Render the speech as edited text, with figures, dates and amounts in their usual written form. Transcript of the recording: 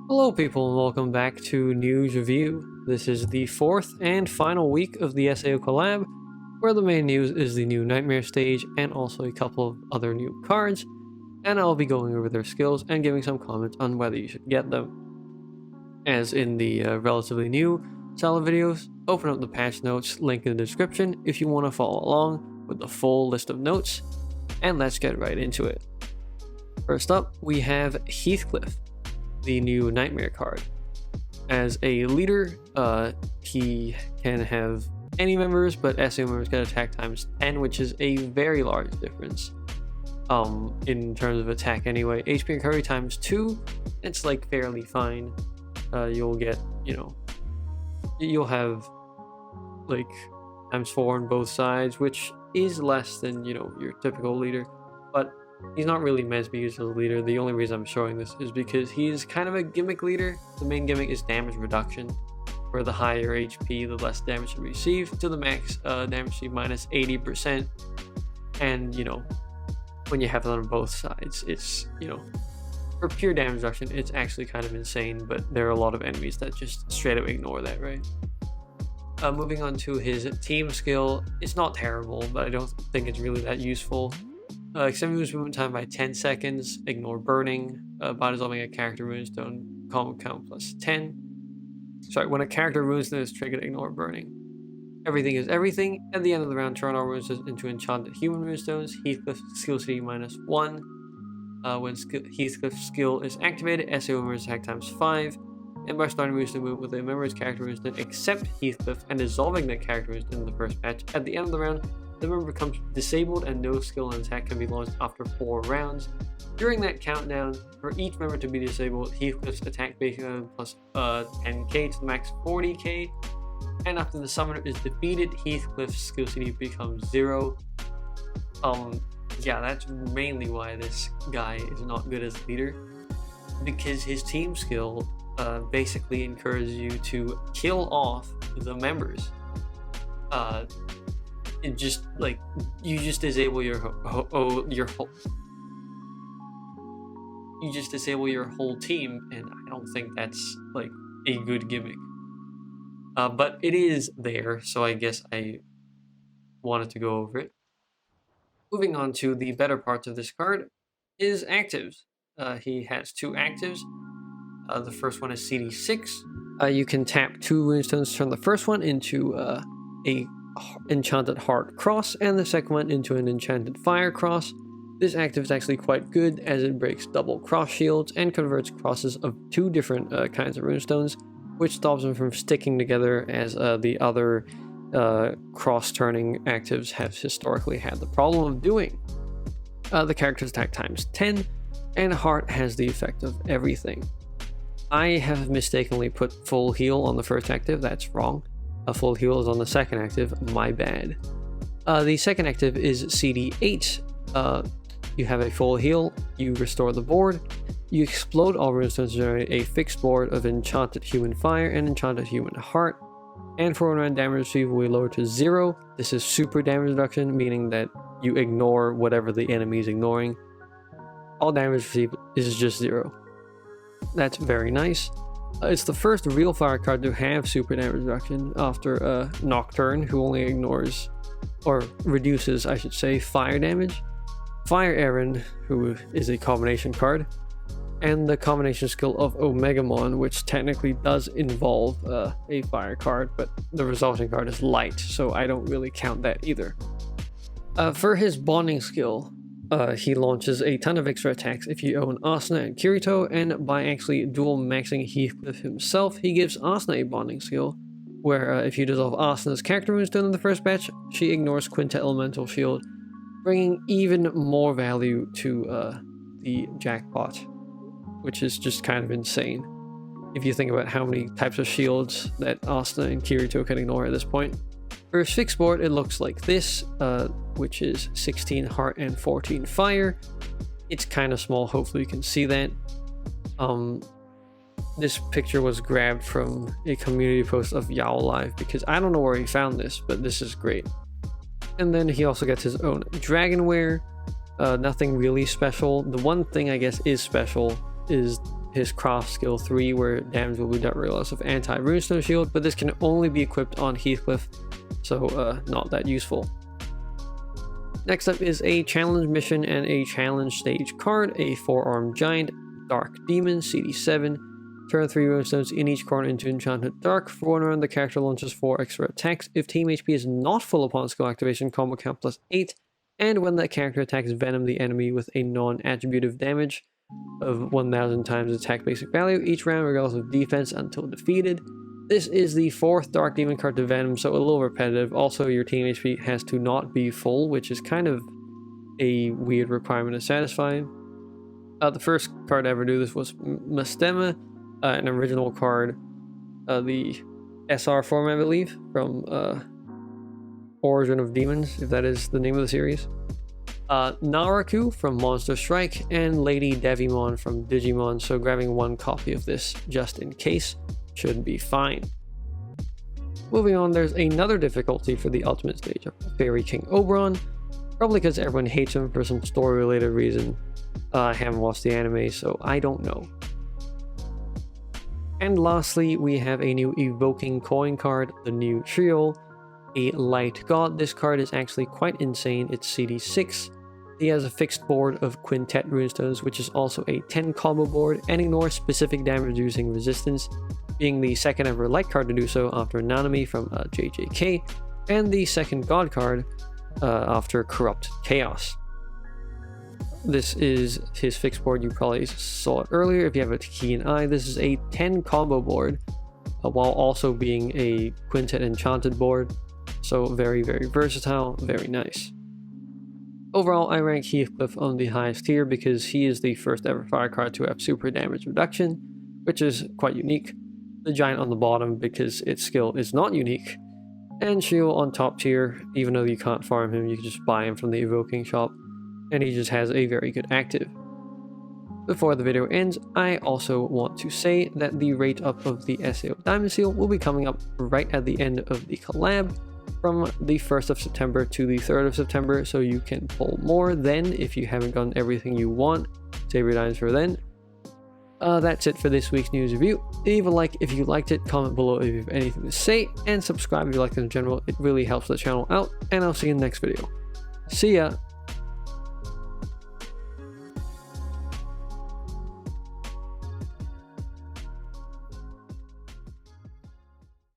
Hello people and welcome back to News Review. This is the fourth and final week of the SAO Collab, where the main news is the new Nightmare stage and also a couple of other new cards, and I'll be going over their skills and giving some comments on whether you should get them. As in the relatively new style of videos, open up the patch notes link in the description if you want to follow along with the full list of notes, and let's get right into it. First up, we have Heathcliff, the new Nightmare card. As a leader, he can have any members, but SAO members get attack times 10, which is a very large difference in terms of attack anyway. HP and Karū times 2, it's like fairly fine. You'll get, you'll have like times 4 on both sides, which is less than, your typical leader, but he's not really meant to be used as a leader. The only reason I'm showing this is because he's kind of a gimmick leader. The main gimmick is damage reduction. For the higher HP, the less damage you receive, to the max damage minus 80%. And, when you have it on both sides, it's, for pure damage reduction, it's actually kind of insane, but there are a lot of enemies that just straight up ignore that, right? Moving on to his team skill, it's not terrible, but I don't think it's really that useful. Extend movement time by 10 seconds, ignore burning, by dissolving a character runestone, combo count plus 10. Sorry, when a character runestone is triggered, ignore burning. Everything is everything. At the end of the round, turn all runestones into enchanted human runestones. Heathcliff skill CD minus 1. When Heathcliff's skill is activated, SAO members attack times 5. And by starting runestone move with a member's character runestone except Heathcliff and dissolving that character runestone in the first match, at the end of the round, the member becomes disabled and no skill and attack can be launched after 4 rounds. During that countdown, for each member to be disabled, Heathcliff's attack base plus 10k to the max 40k, and after the summoner is defeated, Heathcliff's skill CD becomes 0. Yeah, that's mainly why this guy is not good as a leader, because his team skill basically encourages you to kill off the members. It just like you just disable your whole team, and I don't think that's like a good gimmick. But it is there, so I guess I wanted to go over it. Moving on to the better parts of this card is actives. He has 2 actives. The first one is CD6. You can tap 2 runestones, turn the first one into a enchanted heart cross and the second one into an enchanted fire cross. This active is actually quite good as it breaks double cross shields and converts crosses of 2 different kinds of runestones, which stops them from sticking together as the other cross-turning actives have historically had the problem of doing. The character's attack times 10, and heart has the effect of everything. I have mistakenly put full heal on the first active. That's wrong. A full heal is on the second active, my bad. The second active is CD8. You have a full heal, you restore the board, you explode all runestones to generate a fixed board of enchanted human fire and enchanted human heart, and for 1 round damage received will be lowered to 0. This is super damage reduction, meaning that you ignore whatever the enemy is ignoring. All damage received is just 0. That's very nice. It's the first real fire card to have super damage reduction after Nocturne, who only ignores, or reduces, I should say, fire damage. Fire Aaron, who is a combination card, and the combination skill of Omegamon, which technically does involve a fire card, but the resulting card is light, so I don't really count that either. For his bonding skill, he launches a ton of extra attacks if you own Asuna and Kirito, and by actually dual maxing Heathcliff himself, he gives Asuna a bonding skill, where if you dissolve Asuna's character runestone in the first batch, she ignores Quintet Elemental Shield, bringing even more value to the jackpot, which is just kind of insane if you think about how many types of shields that Asuna and Kirito can ignore at this point. For his fixed board, it looks like this, which is 16 heart and 14 fire. It's kind of small, hopefully you can see that. This picture was grabbed from a community post of Yao Live because I don't know where he found this, but this is great. And then he also gets his own Dragonware. Nothing really special. The one thing I guess is special is his craft skill 3, where damage will be dealt regardless of anti-runestone shield, but this can only be equipped on Heathcliff, so not that useful. Next up is a challenge mission and a challenge stage card, a 4-armed giant, Dark Demon, CD7. Turn 3 runestones in each corner into Enchanted Dark. For 1 round, the character launches 4 extra attacks. If team HP is not full upon skill activation, combo count +8. And when that character attacks, venom the enemy with a non-attributive damage of 1000 times attack basic value each round, regardless of defense, until defeated. This is the 4th Dark Demon card to venom, so a little repetitive. Also, your team HP has to not be full, which is kind of a weird requirement to satisfy. The first card to ever do this was Mastema, an original card, the SR form, I believe, from Origin of Demons, if that is the name of the series. Naraku from Monster Strike, and Lady Devimon from Digimon, so grabbing 1 copy of this just in case should be fine. Moving on, there's another difficulty for the ultimate stage of Fairy King Oberon, probably because everyone hates him for some story related reason. I haven't watched the anime, so I don't know. And lastly, we have a new evoking coin card, the new Chiyou, a light god. This card is actually quite insane. It's CD6. He has a fixed board of Quintet runestones, which is also a 10 combo board, and ignores specific damage using resistance, being the 2nd ever light card to do so after Nanami from JJK, and the 2nd god card after Corrupt Chaos. This is his fixed board. You probably saw it earlier if you have a keen eye. This is a 10 combo board, while also being a Quintet Enchanted board, so very, very versatile, very nice. Overall, I rank Heathcliff on the highest tier because he is the first ever fire card to have super damage reduction, which is quite unique. The giant on the bottom because its skill is not unique, and Chiyou on top tier. Even though you can't farm him, you can just buy him from the evoking shop, and he just has a very good active. Before the video ends, I also want to say that the rate up of the SAO Diamond Seal will be coming up right at the end of the collab, from the 1st of September to the 3rd of September, so you can pull more then if you haven't gotten everything you want. Save your diamonds for then. That's it for this week's news review. Leave a like if you liked it, comment below if you have anything to say, and subscribe if you like it in general. It really helps the channel out, and I'll see you in the next video. See ya!